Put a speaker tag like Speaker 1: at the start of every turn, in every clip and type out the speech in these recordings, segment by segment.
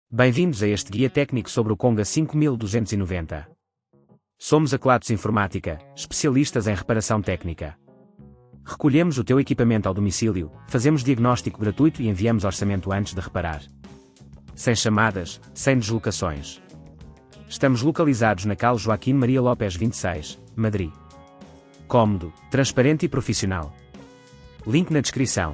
Speaker 1: Bem-vindos a este guia técnico sobre o Conga 5290. Somos a Kelatos Informática, especialistas em reparação técnica. Recolhemos o teu equipamento ao domicílio, fazemos diagnóstico gratuito e enviamos orçamento antes de reparar. Sem chamadas, sem deslocações. Estamos localizados na Cal Joaquim Maria Lopes 26, Madrid. Cómodo, transparente e profissional. Link na descrição.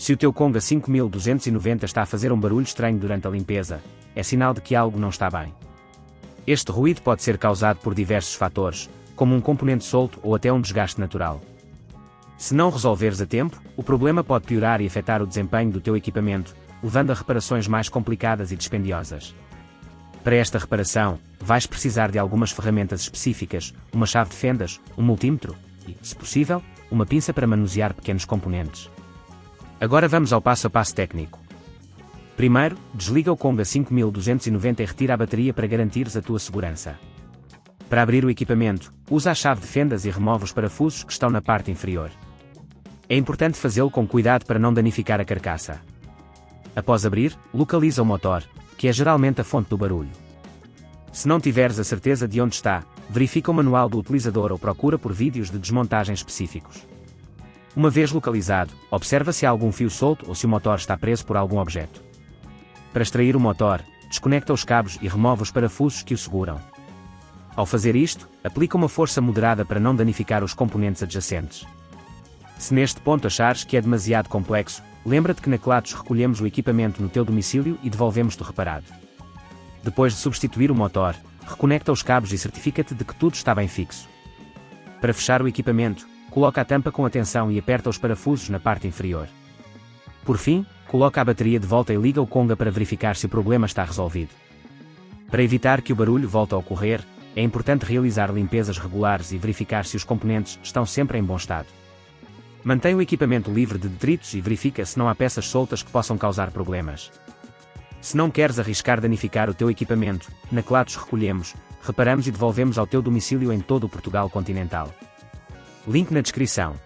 Speaker 1: Se o teu Conga 5290 está a fazer um barulho estranho durante a limpeza, é sinal de que algo não está bem. Este ruído pode ser causado por diversos fatores, como um componente solto ou até um desgaste natural. Se não resolveres a tempo, o problema pode piorar e afetar o desempenho do teu equipamento, levando a reparações mais complicadas e dispendiosas. Para esta reparação, vais precisar de algumas ferramentas específicas, uma chave de fendas, um multímetro e, se possível, uma pinça para manusear pequenos componentes. Agora vamos ao passo a passo técnico. Primeiro, desliga o Conga 5290 e retira a bateria para garantires a tua segurança. Para abrir o equipamento, usa a chave de fendas e remove os parafusos que estão na parte inferior. É importante fazê-lo com cuidado para não danificar a carcaça. Após abrir, localiza o motor, que é geralmente a fonte do barulho. Se não tiveres a certeza de onde está, verifica o manual do utilizador ou procura por vídeos de desmontagem específicos. Uma vez localizado, observa se há algum fio solto ou se o motor está preso por algum objeto. Para extrair o motor, desconecta os cabos e remove os parafusos que o seguram. Ao fazer isto, aplica uma força moderada para não danificar os componentes adjacentes. Se neste ponto achares que é demasiado complexo, lembra-te que na Kelatos recolhemos o equipamento no teu domicílio e devolvemos-te reparado. Depois de substituir o motor, reconecta os cabos e certifica-te de que tudo está bem fixo. Para fechar o equipamento, coloca a tampa com atenção e aperta os parafusos na parte inferior. Por fim, coloca a bateria de volta e liga o Conga para verificar se o problema está resolvido. Para evitar que o barulho volte a ocorrer, é importante realizar limpezas regulares e verificar se os componentes estão sempre em bom estado. Mantém o equipamento livre de detritos e verifica se não há peças soltas que possam causar problemas. Se não queres arriscar danificar o teu equipamento, na Kelatos recolhemos, reparamos e devolvemos ao teu domicílio em todo o Portugal continental. Link na descrição.